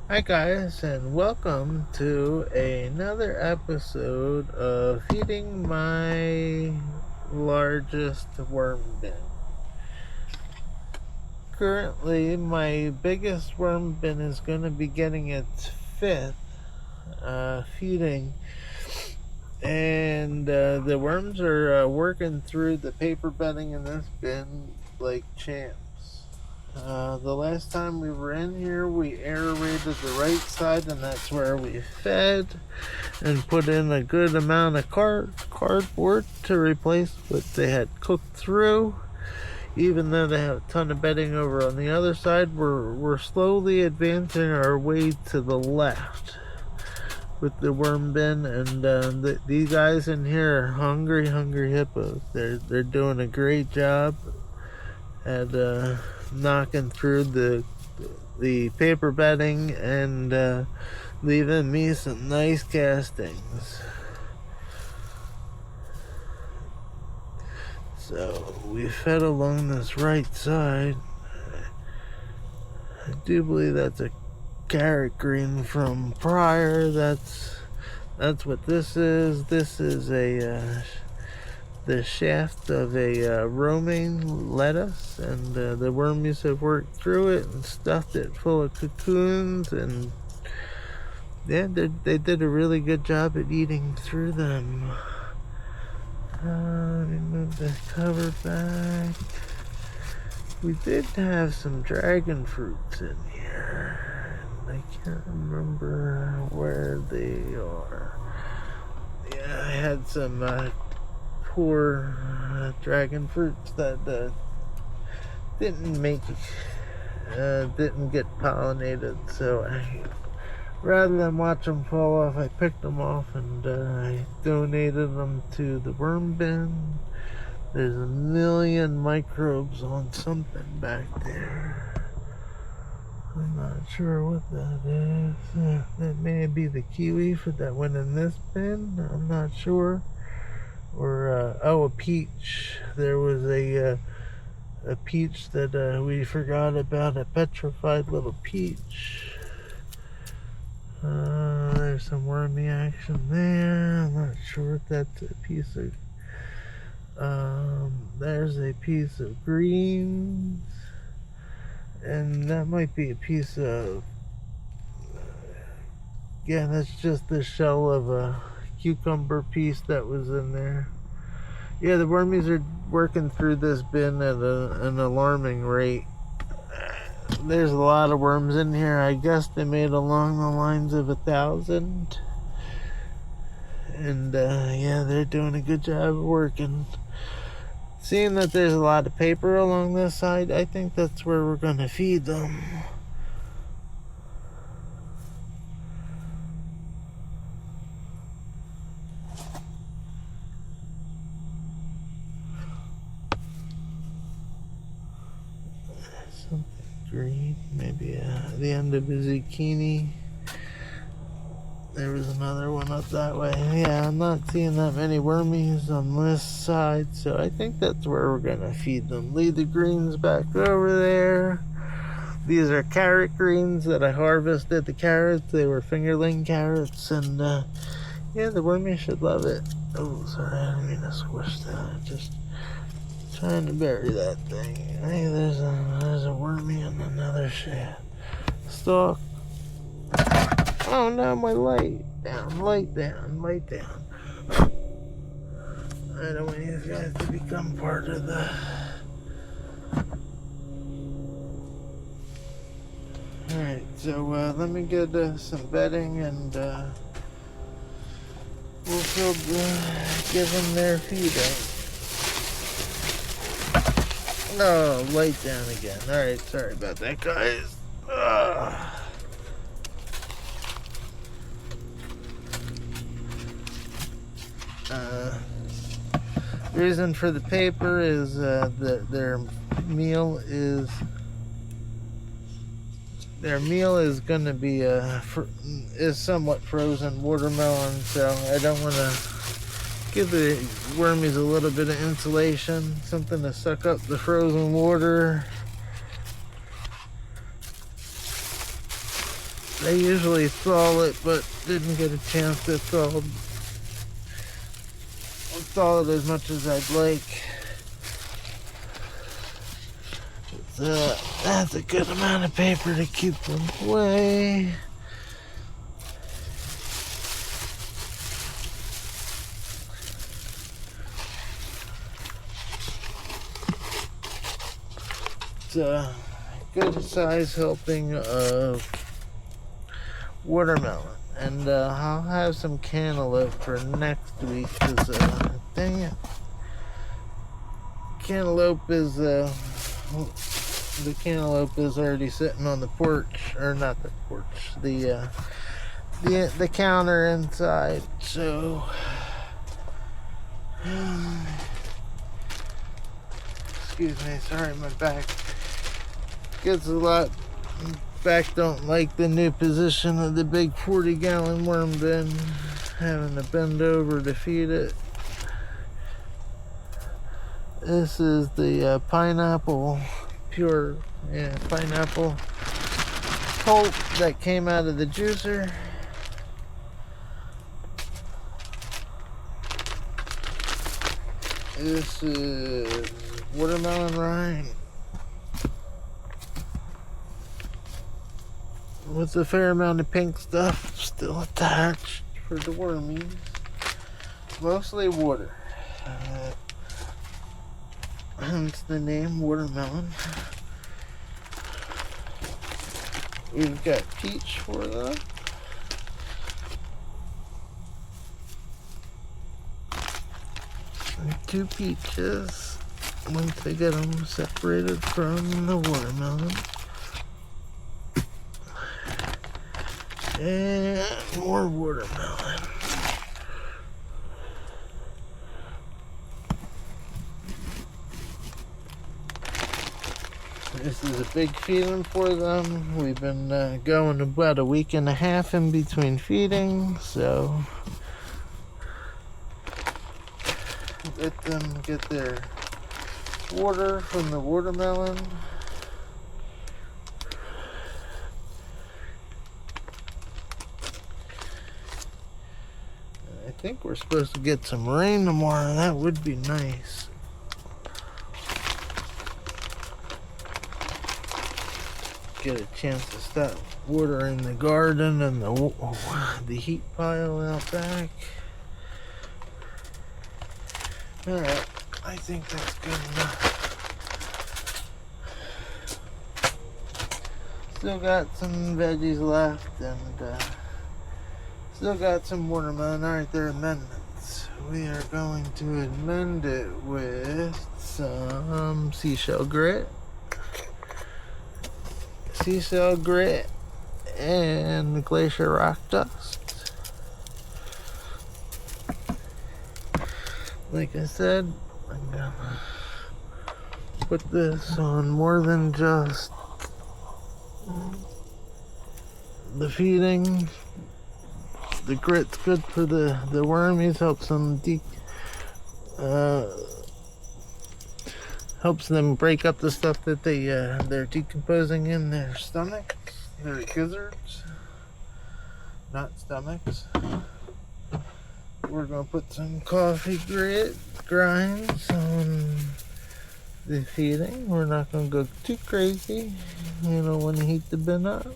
Hi guys, and welcome to another episode of feeding my largest worm bin. Currently, my biggest worm bin is going to be getting its fifth feeding, and the worms are working through the paper bedding in this bin like champs. The last time we were in here, we aerated the right side, and that's where we fed and put in a good amount of cardboard to replace what they had cooked through. Even though they have a ton of bedding over on the other side, we're slowly advancing our way to the left with the worm bin, and these guys in here are hungry hippos. They're doing a great job at knocking through the paper bedding and leaving me some nice castings. So we fed along this right side. I do believe that's a carrot green from prior. That's what this is. This is the shaft of a romaine lettuce, and the wormies have worked through it and stuffed it full of cocoons, and yeah, they did a really good job at eating through them. Let me move the cover back. We did have some dragon fruits in here. I can't remember where they are. Yeah, I had some poor dragon fruits that didn't get pollinated, so rather than watch them fall off, I picked them off and I donated them to the worm bin. There's a million microbes on something back there. I'm not sure what that is. That may be the kiwi that went in this bin. I'm not sure. Or a peach. There was a peach that we forgot about, a petrified little peach. There's some wormy action there. I'm not sure if that's a piece of there's a piece of greens, and that might be a piece of that's just the shell of a cucumber piece that was in there. Yeah, the wormies are working through this bin at an alarming rate. There's a lot of worms in here. I guess they made along the lines of 1,000. And yeah, they're doing a good job of working. Seeing that there's a lot of paper along this side, I think that's where we're going to feed them. Something green, maybe the end of a zucchini. There was another one up that way. Yeah, I'm not seeing that many wormies on this side, so I think that's where we're gonna feed them. Leave the greens back over there. These are carrot greens that I harvested. The carrots, they were fingerling carrots, and yeah, the wormies should love it. Oh, sorry, I didn't mean to squish that. Just trying to bury that thing. Hey, there's a wormy on another shaft. Stalk. Oh no, my light down. I don't want these guys to become part of the... Alright, so let me get some bedding, and we'll give them their feed out. Oh, light down again. Alright, sorry about that, guys. Reason for the paper is their meal is going to be is somewhat frozen watermelon, so I don't want to give the wormies a little bit of insulation, something to suck up the frozen water. I usually thaw it, but didn't get a chance to thaw it as much as I'd like. That's a good amount of paper to keep them away. It's a good size helping of watermelon. And I'll have some cantaloupe for next week, because, dang it. Cantaloupe is, the cantaloupe is already sitting on the porch, or not the porch, the counter inside, so... Excuse me, sorry, my back gets a lot... Back don't like the new position of the big 40-gallon worm bin, having to bend over to feed it. This is the pineapple pineapple pulp that came out of the juicer. This is watermelon rind with a fair amount of pink stuff still attached for the wormies. Mostly water. Hence the name watermelon. We've got peach for them. And 2 peaches once I get them separated from the watermelon. And more watermelon. This is a big feeding for them. We've been going about a week and a half in between feeding, so let them get their water from the watermelon. I think we're supposed to get some rain tomorrow. That would be nice. Get a chance to start watering the garden and the heat pile out back. Alright, I think that's good enough. Still got some veggies left, and still got some watermelon. Alright, they're amendments. We are going to amend it with some seashell grit. Seashell grit and glacier rock dust. Like I said, I'm gonna put this on more than just the feeding. The grit's good for the wormies, helps them helps them break up the stuff that they're decomposing in their stomachs, their gizzards, not stomachs. We're gonna put some coffee grinds on the feeding. We're not gonna go too crazy, when you heat the bin up.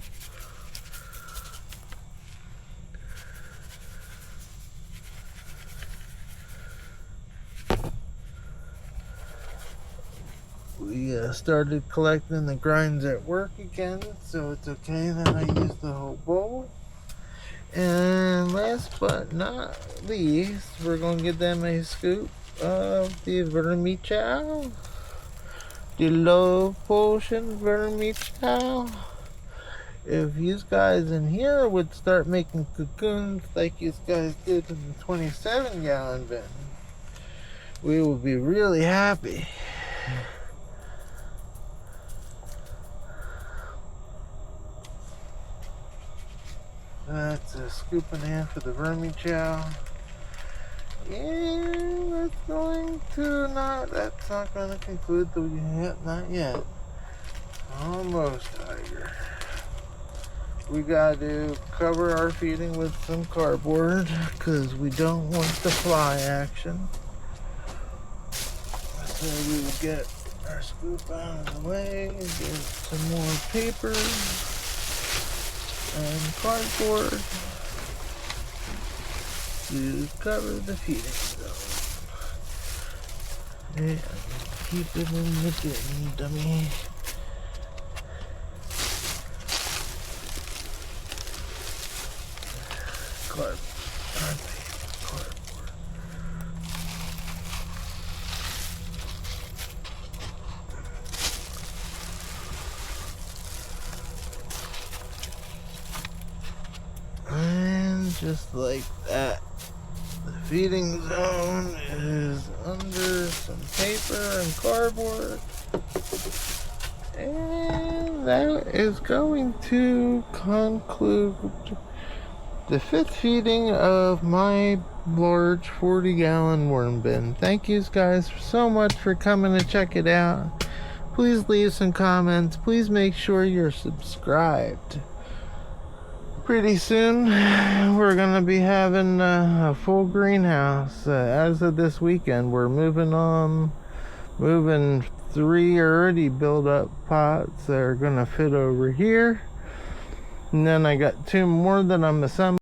We started collecting the grinds at work again, so it's okay that I use the whole bowl. And last but not least, we're going to give them a scoop of the vermicelli, the low potion vermicelli. If you guys in here would start making cocoons like you guys did in the 27-gallon bin, we will be really happy. That's a scoop and a half of the vermicelli. And that's not going to conclude not yet. Almost, Tiger. we got to cover our feeding with some cardboard because we don't want the fly action. So we will get our scoop out of the way, get some more paper and cardboard to cover the feeding zone. And keep it in the bin, dummy. Cardboard. And just like that, the feeding zone is under some paper and cardboard. And that is going to conclude the 5th feeding of my large 40-gallon worm bin. Thank you guys so much for coming to check it out. Please leave some comments. Please make sure you're subscribed. Pretty soon we're gonna be having a full greenhouse. As of this weekend, we're moving 3 already built up pots that are gonna fit over here, and then I got 2 more that I'm assembling.